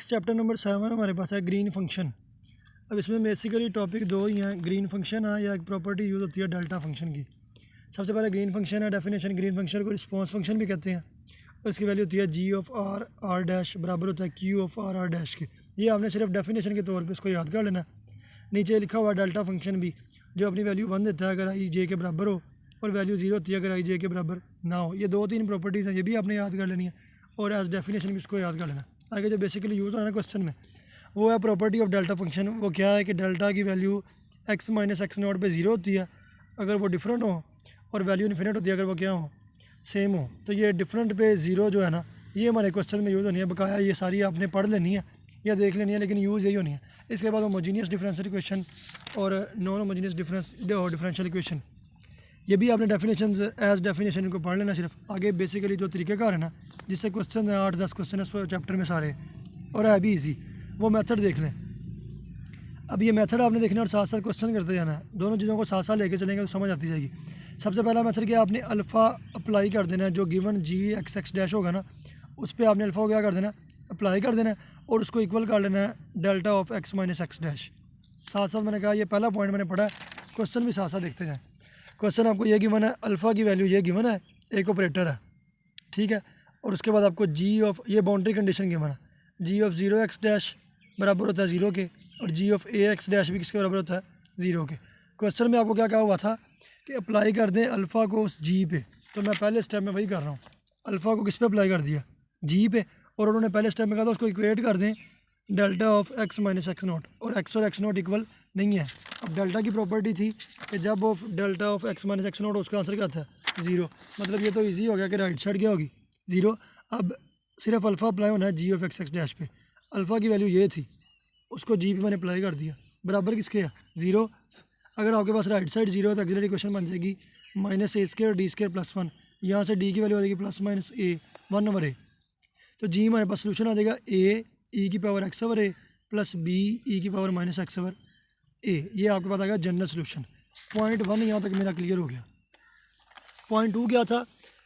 Next chapter number 7 हमारे पास है green function. अब इसमें बेसिकली टॉपिक दो ही हैं, ग्रीन फंक्शन है या एक प्रॉपर्टी यूज़ होती है डेल्टा फंक्शन की। सबसे पहले ग्रीन फंक्शन है डेफिनेशन। ग्रीन फंक्शन को रिस्पॉन्स फंक्शन भी कहते हैं और इसकी वैल्यू होती है g of r r dash बराबर होता है q of r r dash के। ये आपने सिर्फ डेफिनेशन के तौर पर इसको याद कर लेना। नीचे लिखा हुआ डेल्टा फंक्शन भी जो अपनी वैल्यू 1 देता है अगर आई जे के बराबर हो, और वैल्यू 0 होती है अगर आई जे के बराबर ना हो। ये दो तीन प्रॉपर्टीज़ हैं, ये भी आपने याद कर लेनी है और एज डेफिनेशन भी इसको याद कर लेना। आगे जो बेसिकली यूज़ होना है क्वेश्चन में वो है प्रॉपर्टी ऑफ डेल्टा फंक्शन। वो क्या है कि डेल्टा की value x minus x not पर 0 होती है अगर वो डिफरेंट हो, और वैल्यू इन्फिनिट होती है अगर वो क्या हो, सेम हो। तो ये डिफरेंट पे 0 जो है ना, ये हमारे क्वेश्चन में यूज़ होनी है। बकाया ये सारी आपने पढ़ लेनी है या देख लेनी है, लेकिन यूज़ यही होनी है। इसके बाद होमोजीनियस डिफरेंशियल इक्वेशन और नॉन होमोजीनियस डिफरेंशियल इक्वेशन, ये भी आपने डेफिनेशन एज डेफिनेशन इनको पढ़ लेना सिर्फ। आगे बेसिकली जो तरीक़ेकार है ना जिससे क्वेश्चन है 8-10 क्वेश्चन है चैप्टर में सारे, और है भी ईजी, वो मेथड देख लें। अब ये मेथड आपने देखना और साथ साथ क्वेश्चन करते जाना है। दोनों चीज़ों को साथ साथ लेके चलेंगे तो समझ आती जाएगी। सबसे पहला मेथड क्या, आपने अल्फ़ा अप्लाई कर देना है। जो गिवन जी एक्स एक्स डैश होगा ना उस पर आपने अल्फ़ा को क्या कर देना है, अप्लाई कर देना है, और उसको इक्वल कर लेना है delta of x minus x dash. साथ साथ मैंने कहा ये पहला पॉइंट मैंने पढ़ा है, क्वेश्चन भी साथ साथ देखते जाएँ। क्वेश्चन आपको ये गिवन है, अल्फ़ा की वैल्यू ये गिवन है, एक ऑपरेटर है, ठीक है। और उसके बाद आपको जी ऑफ, ये बाउंड्री कंडीशन गिवन है, जी ऑफ 0 एक्स डैश बराबर होता है 0 के, और जी ऑफ ए एक्स डैश भी किसके बराबर होता है 0 के। क्वेश्चन में आपको क्या कहा हुआ था कि अप्लाई कर दें अल्फ़ा को उस जी पे, तो मैं पहले स्टेप में वही कर रहा हूँ। अल्फ़ा को किस पे अप्लाई कर दिया, जी पे, और उन्होंने पहले स्टेप में कहा था उसको इक्वेट कर दें delta of x minus x not, और एक्स नॉट इक्वल नहीं है। अब डेल्टा की प्रॉपर्टी थी कि जब of delta of x minus x not, उसका आंसर क्या था 0। मतलब ये तो ईजी हो गया कि राइट साइड क्या होगी 0। अब सिर्फ अल्फ़ा अप्लाई होना है g of x x dash पे। अल्फ़ा की वैल्यू ये थी, उसको जी पे मैंने अप्लाई कर दिया, बराबर किसके है 0। अगर आपके पास राइट साइड 0 है तो ऑक्सिलरी इक्वेशन बन जाएगी minus a square D square plus 1। यहाँ से डी की वैल्यू आ जाएगी प्लस माइनस ए 1 ओवर ए। तो जी हमारे पास सोल्यूशन आ जाएगा ए ई की पावर एक्स ओवर ए प्लस बी ई की पावर माइनस एक्स ओवर ए। ये आपके पास आ गया जनरल सोल्यूशन। पॉइंट 1 यहाँ तक मेरा क्लियर हो गया। पॉइंट 2 क्या था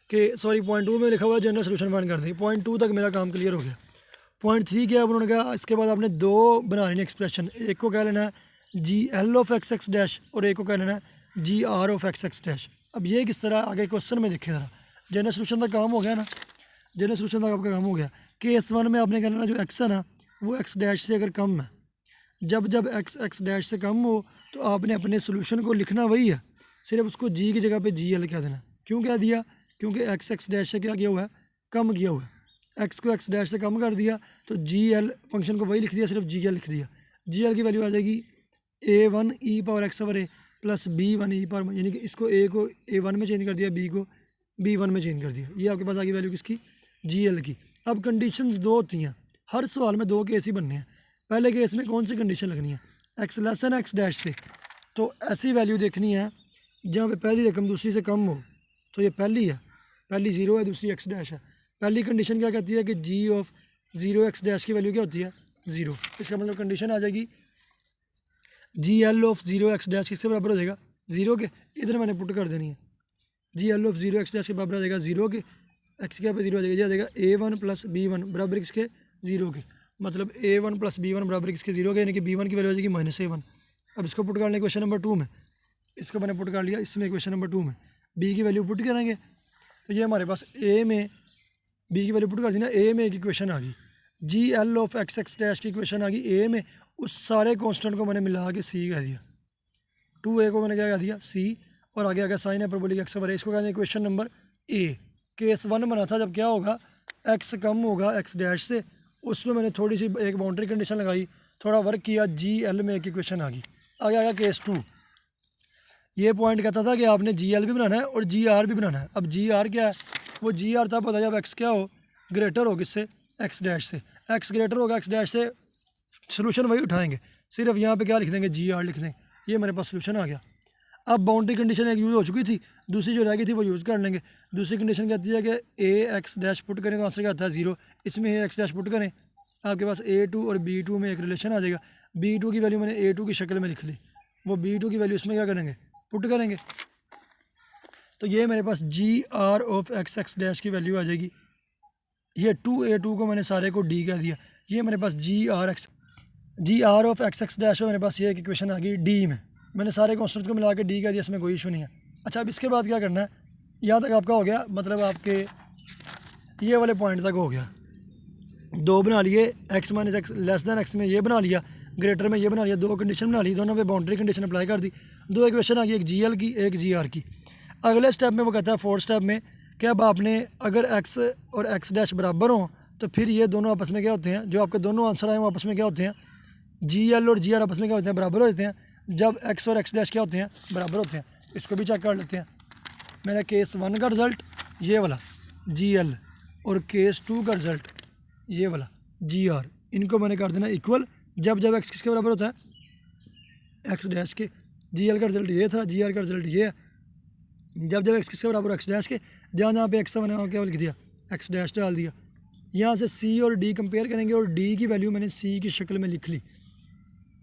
कि सॉरी पॉइंट 2 में लिखा हुआ जनरल सोल्यूशन फाइंड कर दें। पॉइंट 2 तक मेरा काम क्लियर हो गया। पॉइंट 3 क्या है, उन्होंने कहा इसके बाद आपने दो बना लेनी एक्सप्रेशन। एक को कह लेना है जी L of x x dash और एक को कह लेना है G R of x x dash. अब ये किस तरह आगे क्वेश्चन में देखें ज़रा। जनरल सोल्यूशन तक काम हो गया ना, जनरल सोल्यूशन तक आपका काम हो गया। केस 1 में आपने कह लेना जो एक्स है ना वो एक्स डैश से अगर कम है, जब जब एक्स एक्स डैश से कम हो तो आपने अपने सोल्यूशन को लिखना वही है, सिर्फ उसको जी की जगह पे जी एल कह देना। क्यों कह दिया, क्योंकि एक्स एक्स डैश से क्या किया हुआ है, कम किया हुआ है। एक्स को एक्स डैश से कम कर दिया तो जी एल फंक्शन को वही लिख दिया, सिर्फ जी एल लिख दिया। जी एल की वैल्यू आ जाएगी a1 ई पावर एक्स ओवर ए प्लस b1 ई पावर, यानी कि इसको a को a1 में चेंज कर दिया, b को b1 में चेंज कर दिया। ये आपके पास आ गई वैल्यू किसकी, जी एल की। अब कंडीशंस दो होती हैं, हर सवाल में दो केस ही बनने हैं। पहले केस में कौन सी कंडीशन लगनी है, एक्स लेस है एक्स डैश से, तो ऐसी वैल्यू देखनी है जहाँ पे पहली रकम दूसरी से कम हो। तो ये पहली है, पहली 0 है दूसरी एक्स डैश है। पहली कंडीशन क्या कहती है कि जी ऑफ 0 एक्स डैश की वैल्यू क्या होती है 0। इसका मतलब कंडीशन आ जाएगी जी एल ऑफ 0 एक्स डैश किसके बराबर हो जाएगा 0 के। इधर मैंने पुट कर देनी है, जी एल ऑफ 0 एक्स डैश के बराबर आ जाएगा 0 के, एक्स के पे 0 आ जाएगा, यह आ जाएगा a1 प्लस b1 बराबर किसके 0 के। मतलब a1 प्लस b1 बराबर किसके 0 के, यानी कि b1 की वैल्यू आ जाएगी माइनस a1। अब इसको पुट कर लें क्वेश्चन नंबर 2 में, इसको मैंने पुट कर लिया इसमें क्वेश्चन नंबर 2 में। b की वैल्यू पुट करेंगे तो ये हमारे पास a में b की वैल्यू पुट कर दी ना, a में एक इक्वेशन आ गई, जी L of x x dash की इक्वेशन आ गई a में। उस सारे कांस्टेंट को मैंने मिला के c कह दिया, 2a को मैंने क्या कह दिया c, और आगे आ गया साइन हाइपरबोलिक एक्स ओवर ए। इसको कहते हैं इक्वेशन नंबर a। केस 1 बना था जब क्या होगा, x कम होगा x डैश से, उसमें मैंने थोड़ी सी एक बाउंड्री कंडीशन लगाई, थोड़ा वर्क किया, जी एल में एक इक्वेशन आ गई। आगे आ गया केस 2। ये पॉइंट कहता था कि आपने जी एल भी बनाना है और जी आर भी बनाना है। अब जी आर क्या है, वो जी आर तब पता जब एक्स क्या हो, ग्रेटर हो किससे, एक्स डैश से। एक्स ग्रेटर होगा एक्स डैश से, सोल्यूशन वही उठाएंगे, सिर्फ यहाँ पे क्या लिख देंगे जी आर लिख देंगे, ये मेरे पास सोल्यूशन आ गया। अब बाउंड्री कंडीशन एक यूज़ हो चुकी थी, दूसरी जो रह गई थी वो यूज़ कर लेंगे। दूसरी कंडीशन कहती है कि ए एक्स डैश पुट करें तो आंसर क्या आता है 0, इसमें ए एक्स डैश पुट करें, आपके पास a2 और b2 में एक रिलेशन आ जाएगा। b2 की वैल्यू मैंने a2 की शक्ल में लिख ली, वो b2 की वैल्यू इसमें क्या करेंगे, पुट करेंगे। तो ये मेरे पास G R of x x dash की वैल्यू आ जाएगी। ये 2a2 को मैंने सारे को d कह दिया, ये मेरे पास G R of x x dash में मेरे पास ये एक इक्वेशन आ गई डी में। मैंने सारे कॉन्स्टेंट को मिला के डी कह दिया, इसमें कोई इशू नहीं है। अच्छा, अब इसके बाद क्या करना है, यहाँ तक आपका हो गया, मतलब आपके ये वाले पॉइंट तक हो गया। दो बना लिए, x minus x less than x में ये बना लिया, ग्रेटर में ये बना लिया, दो कंडीशन बना ली, दोनों पे बाउंड्री कंडीशन अप्लाई कर दी, दो इक्वेशन आ गई, एक जी एल की एक जी आर की। अगले स्टेप में वो कहता है, फोर्थ स्टेप में, कि अब आपने अगर एक्स और एक्स डैश बराबर हों तो फिर ये दोनों आपस में क्या होते हैं, जो आपके दोनों आंसर आए वो आपस में क्या होते हैं, जी एल और जी आर आपस में क्या होते हैं, बराबर होते हैं, जब एक्स और एक्स डैश क्या होते हैं, बराबर होते हैं। इसको भी चेक कर लेते हैं। मेरा केस 1 का रिज़ल्ट ये वाला जी एल और केस 2 का रिज़ल्ट ये वाला जी आर, इनको मैंने कर देना इक्वल जब जब एक्स किसके बराबर होता है, एक्स डैश के। जी एल का रिज़ल्ट ये था, जी आर का रिज़ल्ट ये है, जब जब एक्स किसके बराबर एक्स डैश के। जहाँ जहाँ पे एक्स था मैंने वहाँ क्या लिख दिया, एक्स डैश डाल दिया। यहाँ से सी और डी कंपेयर करेंगे और डी की वैल्यू मैंने सी की शक्ल में लिख ली।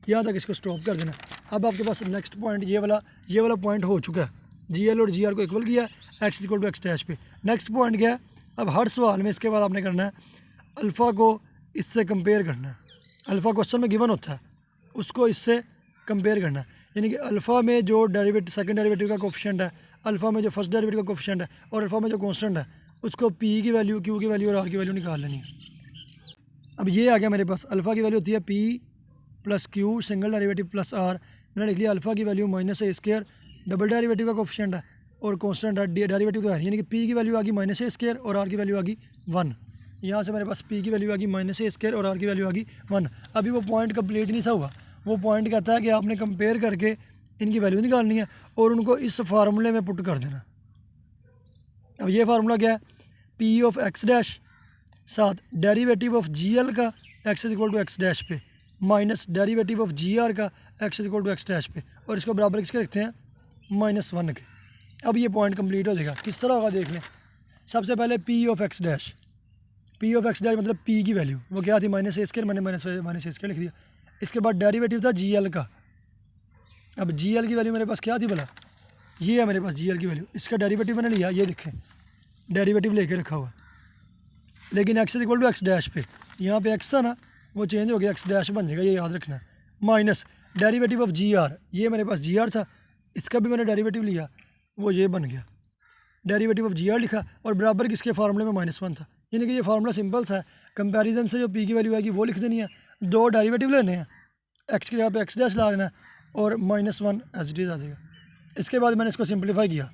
यहाँ तक इसको स्टॉप कर देना। अब आपके पास नेक्स्ट पॉइंट ये वाला पॉइंट हो चुका है, जी एल और जी आर को इक्वल किया, x equal to x dash पे। नेक्स्ट पॉइंट क्या है, अब हर सवाल में इसके बाद आपने करना है अल्फ़ा को इससे कंपेयर करना है। अल्फ़ा क्वेश्चन में गिवन होता है, उसको इससे कंपेयर करना है, यानी कि अल्फ़ा में जो डेरिवेटिव सेकंड डेरिवेटिव का कोफिशिएंट है, अल्फ़ा में जो फर्स्ट डेरिवेटिव का कोफिशिएंट है और अल्फ़ा में जो कांस्टेंट है, उसको पी की वैल्यू, क्यू की वैल्यू और आर की वैल्यू निकाल लेनी है। अब ये आ गया मेरे पास, अल्फ़ा की वैल्यू होती है p plus q single derivative plus r. मैंने लिख लिया अल्फ़ा की value minus a square, double derivative का कोफिशिएंट है और कांस्टेंट है, डेरिवेटिव तो है, यानी कि पी की वैल्यू आ गई माइनस ए स्क्वायर और आर की वैल्यू आ गई 1। यहाँ से मेरे पास पी की वैल्यू आ गई माइनस ए स्क्वायर और आर की वैल्यू आ गई 1। अभी वो पॉइंट कंप्लीट नहीं था हुआ, वो पॉइंट कहता है कि आपने कंपेयर करके इनकी वैल्यू निकालनी है और उनको इस फार्मूले में पुट कर देना। अब ये फार्मूला क्या है, पी ऑफ एक्स डैश साथ डेरिवेटिव ऑफ जी एल का x is equal to x dash पे minus derivative of ji R का x is equal to x dash पे, और इसको बराबर किसके रखते हैं, -1 के। अब ये पॉइंट कंप्लीट हो जाएगा। किस तरह होगा देख लें। सबसे पहले P of x dash, P of x dash मतलब पी की वैल्यू वो क्या थी, माइनस ए स्क्वायर, मैंने माइनस ए स्क्वायर लिख दिया। इसके बाद डेरिवेटिव था जी एल का। अब जी एल की वैल्यू मेरे पास क्या थी भला, ये है मेरे पास जी एल की वैल्यू। इसका डेरिवेटिव मैंने लिया, ये देखें डेरिवेटिव लेके रखा हुआ, लेकिन x is equal to x dash पे, यहाँ पे एक्स था ना वो चेंज हो गया, एक्स डैश बन जाएगा, ये याद रखना है। Minus derivative of ji r, ये मेरे पास जी आर था, इसका भी मैंने डेरिवेटिव लिया, वो ये बन गया, डेरिवेटिव ऑफ जी आर लिखा, और बराबर किसके फार्मूले में -1 था। यानी कि ये फार्मूला सिंपल सा है, कंपैरिजन से जो पी की वैल्यू आएगी वो लिख देनी है, दो डेरिवेटिव लेने हैं, एक्स की जगह पे एक्स डैश ला देना है और -1 एज इट इज़ आ जाएगा। इसके बाद मैंने इसको सिंपलीफाई किया,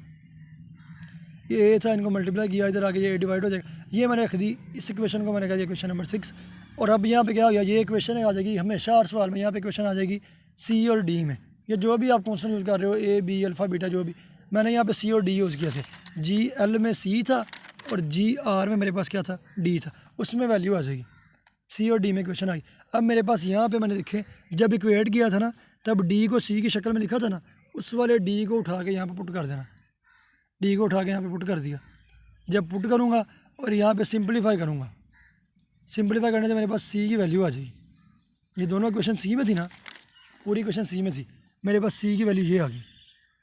ये ए था, इनको मल्टीप्लाई किया, इधर आके ये डिवाइड हो जाएगा, ये मैंने रख दी। इस इक्वेशन को मैंने कहा इक्वेशन नंबर 6। और अब यहाँ पे क्या हो गया, ये इक्वेशन आ जाएगी हमेशा हर सवाल में, यहाँ पे इक्वेशन आ जाएगी सी और डी में। ये जो भी आप कॉन्स्टेंट यूज़ कर रहे हो, ए बी अल्फ़ा बीटा जो भी, मैंने यहाँ पे सी और डी यूज़ किया थे। जी एल में सी था और जी आर में मेरे पास क्या था, डी था, उसमें वैल्यू आ जाएगी, सी और डी में इक्वेशन आ गई। अब मेरे पास यहाँ पे मैंने देखे जब इक्वेट किया था ना, तब डी को सी की शक्ल में लिखा था ना, उस वाले डी को उठा के यहाँ पे पुट कर देना, डी को उठा के यहाँ पे पुट कर दिया। जब पुट करूँगा और यहाँ पे सिंपलीफाई करूँगा, सिंपलीफाई करने से मेरे पास सी की वैल्यू आ जाएगी। ये दोनों क्वेश्चन सी में थी ना, पूरी क्वेश्चन सी में थी, मेरे पास सी की वैल्यू ये आ गई।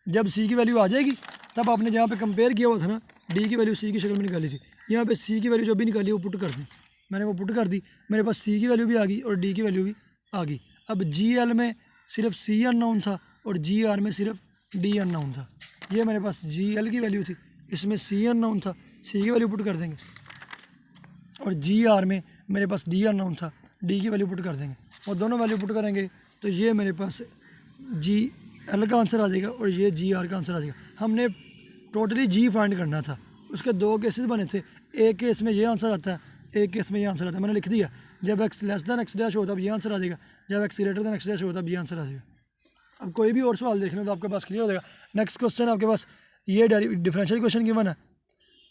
जब सी की वैल्यू आ जाएगी तब आपने जहाँ पे कंपेयर किया हुआ था ना, डी की वैल्यू सी की शक्ल में निकाली थी, यहाँ पे सी की वैल्यू जो भी निकाली वो पुट कर दी, मैंने वो पुट कर दी, मेरे पास सी की वैल्यू भी आ गई और डी की वैल्यू भी आ गई। अब जी एल में सिर्फ सी अननोन था और जी आर में सिर्फ डी अननोन था। ये मेरे पास जी एल की वैल्यू थी, इसमें सी अननोन था, सी की वैल्यू पुट कर देंगे, और जी आर में मेरे पास डी अननोन था, डी की वैल्यू पुट कर देंगे, और दोनों वैल्यू पुट करेंगे तो ये मेरे पास जी एल का आंसर आ जाएगा और ये जी आर का आंसर आ जाएगा। हमने टोटली जी फाइंड करना था, उसके दो केसेस बने थे, एक केस में ये आंसर आता है, एक केस में ये आंसर आता है। मैंने लिख दिया जब x less than x dash हो तब ये आंसर आ जाएगा, जब x greater than x dash हो तब ये आंसर आ जाएगा। अब कोई भी और सवाल देख लो तो आपके पास क्लियर हो जाएगा। नेक्स्ट क्वेश्चन आपके पास ये डिफरेंशियल क्वेश्चन गिवन है,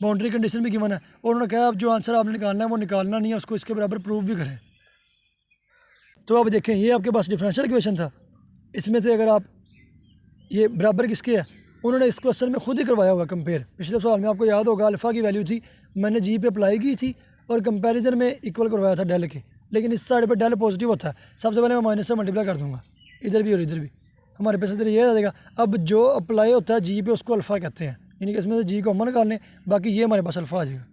बाउंड्री कंडीशन भी गिवन है, और उन्होंने कहा अब जो आंसर आपने निकालना है वो निकालना नहीं है, उसको इसके बराबर प्रूव भी करें। तो अब देखें ये आपके पास डिफरेंशियल इक्वेशन था, इसमें से अगर आप ये बराबर किसके है, उन्होंने इस क्वेश्चन में खुद ही करवाया होगा कंपेयर। पिछले सवाल में आपको याद होगा अल्फ़ा की वैल्यू थी, मैंने जी पे अप्लाई की थी और कंपैरिजन में इक्वल करवाया था डेल के, लेकिन इस साइड पर डेल पॉजिटिव होता है, सबसे पहले मैं माइनस से मल्टीप्लाई कर दूँगा, इधर भी और इधर भी, हमारे पास इधर ये आ जाएगा। अब जो अप्लाई होता है जी पे उसको अल्फ़ा कहते हैं, यानी कि इसमें से जी को कॉमन निकाल लें, बाकी ये हमारे पास अल्फ़ा आ जाएगा।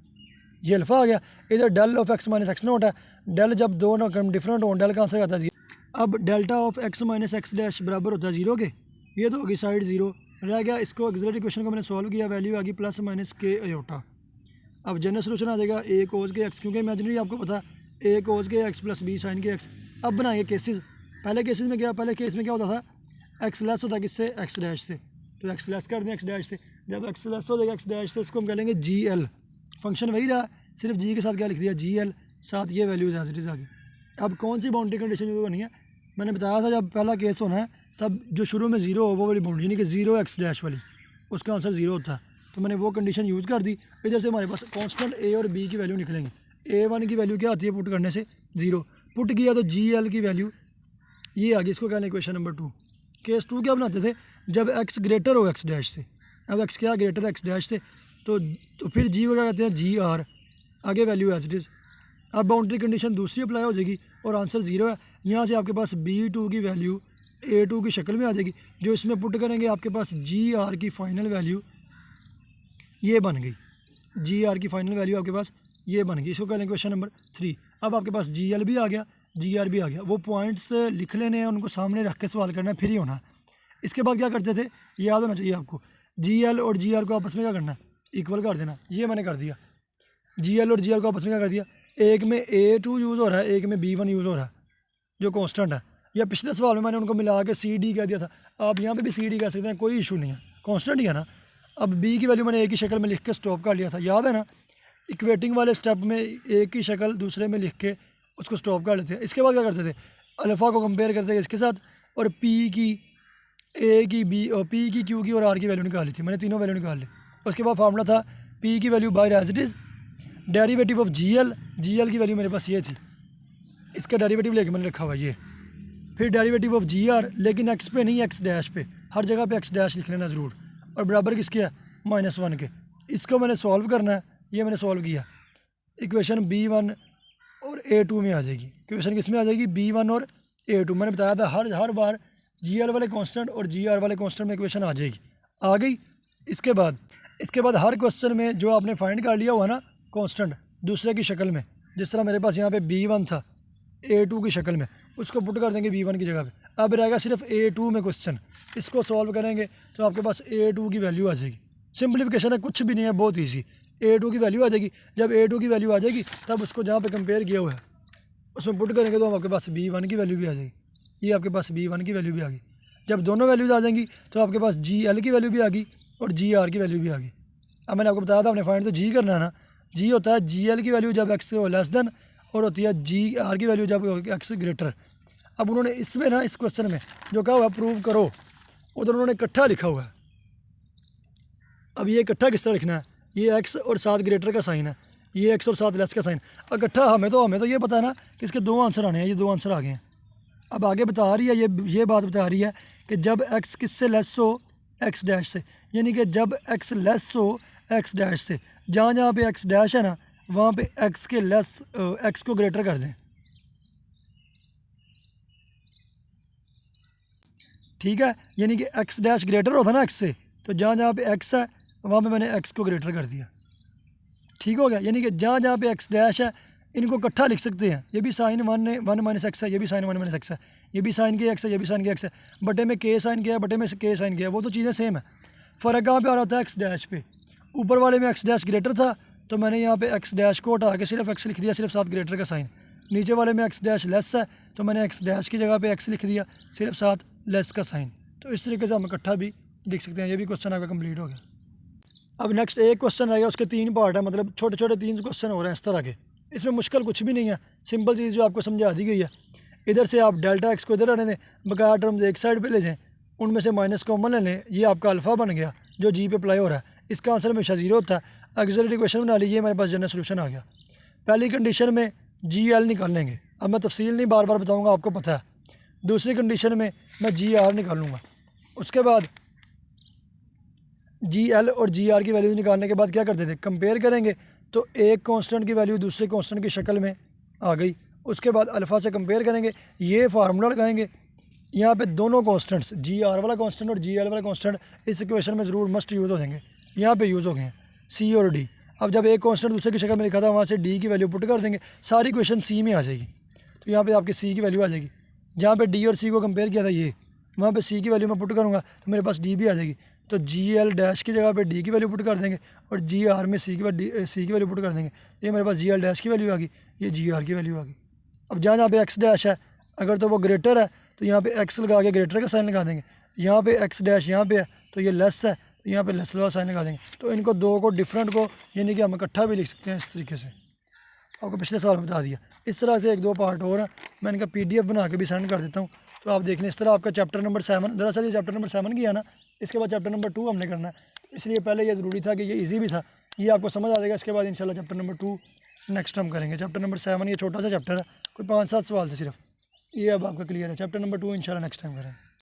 ये अल्फ़ा आ गया। इधर del of x minus x naught है, डेल जब दो ना डिफरेंट हो डेल का आंसर आता है 0। अब delta of x minus x dash बराबर होता है 0 के, ये तो होगी साइड 0 रह गया। इसको एक्सिलरी इक्वेशन को मैंने सॉल्व किया, वैल्यू आ गई प्लस माइनस के आयोटा। अब जनरल सोल्यूशन आ जाएगा ए कोस के एक्स, क्योंकि इमेजिनरी आपको पता है ए कोस के एक्स प्लस बी साइन के एक्स। अब बनाएंगे केसेस। पहले केसेस में क्या, पहले केस में क्या होता था, एक्स लेस होता है किससे, एक्स डैश से, तो एक्स लेस कर दें एक्स डैश से। जब एक्स लेस हो जाएगा एक्स डैश से, उसको हम कह लेंगे जी एल। फंक्शन वही रहा, सिर्फ जी के साथ क्या लिख दिया, जी एल, साथ ये वैल्यू एज इट इज आ गई। अब कौन सी बाउंड्री कंडीशन जो बनी है, मैंने बताया था जब पहला केस होना है तब जो शुरू में 0 हो वो वाली बाउंड्री, यानी कि 0 एक्स डैश वाली, उसका आंसर 0 होता है। तो मैंने वो कंडीशन यूज़ कर दी। इधर से हमारे पास कांस्टेंट ए और बी की वैल्यू निकलेंगे। A1 की वैल्यू क्या आती है पुट करने से, 0 पुट किया तो जी एल की वैल्यू ये आ गई। इसको कहने इक्वेशन नंबर 2। केस 2 क्या बनाते थे, जब एक्स ग्रेटर हो एक्स डैश से। अब एक्स क्या ग्रेटर एक्स डैश से, तो फिर जी को क्या कहते हैं, जी आर, आगे वैल्यू एज इट इज़। अब बाउंड्री कंडीशन दूसरी अप्लाई हो जाएगी और आंसर 0 है। यहाँ से आपके पास B2 की वैल्यू A2 की शक्ल में आ जाएगी, जो इसमें पुट करेंगे आपके पास जी आर की फ़ाइनल वैल्यू ये बन गई। जी आर की फ़ाइनल वैल्यू आपके पास ये बन गई। इसको कह लें क्वेश्चन नंबर 3। अब आपके पास जी एल भी आ गया, जी आर भी आ गया। वो पॉइंट्स लिख लेने हैं, उनको सामने रख के सवाल करना है, फिर ही होना है। इसके बाद क्या करते थे, याद होना चाहिए आपको, जी एल और जी आर को आपस में क्या करना है, इक्वल कर देना। ये मैंने कर दिया। जी एल और जी आर को आपस में क्या कर दिया, एक में A2 यूज़ हो रहा है, एक में B1 यूज़ हो रहा है जो कांस्टेंट है। या पिछले सवाल में मैंने उनको मिला के CD कह दिया था, आप यहाँ पे भी CD कह सकते हैं, कोई इशू नहीं है, कांस्टेंट ही है ना। अब B की वैल्यू मैंने एक ही शक्ल में लिख के स्टॉप कर लिया था, याद है ना। इक्वेटिंग वाले स्टेप में एक ही शक्ल दूसरे में लिख के उसको स्टॉप कर लेते हैं। इसके बाद क्या करते थे, अल्फ़ा को कंपेयर करते थे इसके साथ, और P की, A की, B और P की, Q की और R की वैल्यू निकाली थी। मैंने तीनों वैल्यू निकाल ली। उसके बाद फार्मूला था P की value by as it is derivative of ji l की वैल्यू मेरे पास ये थी, इसका डेरिवेटिव लेके मैंने रखा हुआ ये। फिर डेरिवेटिव ऑफ जी आर, लेकिन एक्स पे नहीं, एक्स डैश पे, हर जगह पे एक्स डैश लिख लेना ज़रूर, और बराबर किसके है, -1 के। इसको मैंने सॉल्व करना है, ये मैंने सॉल्व किया। इक्वेशन B1 और A2 में आ जाएगी। इक्वेशन किस में आ जाएगी, B1 और A2। मैंने बताया था हर बार जी एल वाले कांस्टेंट और जी आर वाले कांस्टेंट में इक्वेशन आ जाएगी, आ गई। इसके बाद हर क्वेश्चन में जो आपने फाइंड कर लिया हुआ ना कांस्टेंट दूसरे की शक्ल में, जिस तरह मेरे पास यहाँ पे B1 था A2 की शक्ल में, उसको पुट कर देंगे B1 की जगह पे। अब रहेगा सिर्फ A2 में क्वेश्चन, इसको सॉल्व करेंगे तो आपके पास A2 की वैल्यू आ जाएगी। सिंप्लीफिकेशन है, कुछ भी नहीं है, बहुत ईजी। A2 की वैल्यू आ जाएगी। जब A2 की वैल्यू आ जाएगी तब उसको जहाँ पे कंपेयर किया हुआ है उसमें पुट करेंगे तो आपके पास B1 की वैल्यू भी आ जाएगी। ये आपके पास B1 की वैल्यू भी आ गई। जब दोनों वैल्यूज़ आ जाएंगी तो आपके पास GL की वैल्यू भी आ गई और GR की वैल्यू भी आ गई। अब मैंने आपको बताया था आपने फाइंड तो G करना है ना। G होता है GL की वैल्यू जब x लेस देन, और होती है GR की वैल्यू जब x ग्रेटर। अब उन्होंने इसमें ना, इस क्वेश्चन में जो कहा हुआ है प्रूव करो, उधर उन्होंने इकट्ठा लिखा हुआ है। अब ये इकट्ठा किस तरह लिखना है, ये x और साथ ग्रेटर का साइन है, ये x और साथ लेस का साइन। इकट्ठा हमें तो ये पता है ना कि इसके दो आंसर आने हैं, ये दो आंसर आ गए हैं। अब आगे बता रही है, ये बात बता रही है कि जब x किससे लेस हो, x डैश से, यानी कि जब x लेस हो x डैश से, जहाँ जहाँ पे x डैश है ना वहाँ पे x के लेस x को ग्रेटर कर दें, ठीक है। यानी कि x डैश ग्रेटर होता ना x से, तो जहाँ जहाँ पे x है वहाँ पे मैंने x को ग्रेटर कर दिया, ठीक हो गया। यानी कि जहाँ जहाँ पे x डैश है इनको इकट्ठा लिख सकते हैं। ये भी साइन 1 - x है, ये भी साइन 1 - x है, ये भी साइन के x है, ये भी साइन के x है। बटे में k साइन के है, बटे में k साइन के है, वो तो चीज़ें सेम है। फ़र्क कहाँ पे आ रहा था, x डैश पे। ऊपर वाले में x डैश ग्रेटर था तो मैंने यहाँ पे x डैश को हटा के सिर्फ x लिख दिया, सिर्फ साथ ग्रेटर का साइन। नीचे वाले में x डैश लेस है तो मैंने x डैश की जगह पे x लिख दिया, सिर्फ साथ लेस का साइन। तो इस तरीके से हम इकट्ठा भी लिख सकते हैं। ये भी क्वेश्चन आपका कंप्लीट हो गया। अब नेक्स्ट एक क्वेश्चन रहेगा, उसके 3 पार्ट है, मतलब छोटे छोटे 3 क्वेश्चन हो रहे हैं इस तरह के। इसमें मुश्किल कुछ भी नहीं है, सिंपल चीज़ जो आपको समझा दी गई है। इधर से आप डेल्टा एक्स को इधर आने दें, बकाया टर्म्स एक साइड पे ले जाएं, उनमें से माइनस कॉमन ले लें, ये आपका अल्फ़ा बन गया जो जी पे अप्लाई हो रहा है। इसका आंसर हमेशा 0 होता है। एक्सिलरी इक्वेशन बना लीजिए, हमारे पास जनरल सोल्यूशन आ गया। पहली कंडीशन में GL निकाल लेंगे, अब मैं तफसील नहीं बार बार बताऊँगा, आपको पता है। दूसरी कंडीशन में मैं GR निकालूँगा। उसके बाद GL और GR की वैल्यूज़ निकालने के बाद क्या करते थे, कंपेयर करेंगे तो एक कांस्टेंट की वैल्यू दूसरे कांस्टेंट की शक्ल में आ गई। उसके बाद अल्फ़ा से कंपेयर करेंगे, ये फार्मूला लगाएंगे। यहाँ पे दोनों कांस्टेंट्स GR वाला कांस्टेंट और GL वाला कांस्टेंट इस इक्वेशन में ज़रूर मस्ट यूज़ हो जाएंगे, यहाँ पे यूज़ हो गए हैं C और D। अब जब एक कांस्टेंट दूसरे की शक्ल में लिखा था वहाँ से डी की वैल्यू पुट कर देंगे, सारी इक्वेशन सी में आ जाएगी। तो यहाँ पे आपकी सी की वैल्यू आ जाएगी। जहाँ पे डी और सी को कंपेयर किया था ये, वहाँ पे सी की वैल्यू मैं पुट करूँगा तो मेरे पास डी भी आ जाएगी। तो जी एल डैश की जगह पे डी की वैल्यू पुट कर देंगे और जी आर में सी की वैल्यू पुट कर देंगे। ये मेरे पास जी एल डैश की वैल्यू आ गई, ये जी आर की वैल्यू आ गई। अब जहाँ पे एक्स डैश है, अगर तो वो ग्रेटर है तो यहाँ पे एक्स लगा के ग्रेटर का साइन लगा देंगे। यहाँ पे एक्स डैश यहाँ पे है तो ये लेस है, तो यहाँ पे लेस वाला साइन लगा देंगे। तो इनको दो को डिफरेंट को यानी कि हम इकट्ठा भी लिख सकते हैं इस तरीके से। आपको पिछले सवाल में बता दिया। इस तरह से एक दो पार्ट और हैं, मैं इनका PDF बना के भी सेंड कर देता हूँ। तो आप देख लें। इस तरह आपका चैप्टर नंबर 7, दरअसल ये चैप्टर नंबर 7 किया ना, इसके बाद चैप्टर नंबर 2 हमने करना है, इसलिए पहले ये ज़रूरी था कि ये ईजी भी था, ये आपको समझ आ जाएगा। इसके बाद इंशाल्लाह चैप्टर नंबर 2 नेक्स्ट हम करेंगे। चैप्टर नंबर 7 ये छोटा सा चैप्टर है, कोई 5-7 सवाल थे सिर्फ, ये अब आपका क्लियर है। चैप्टर नंबर 2 इंशाल्लाह नेक्स्ट टाइम करेंगे।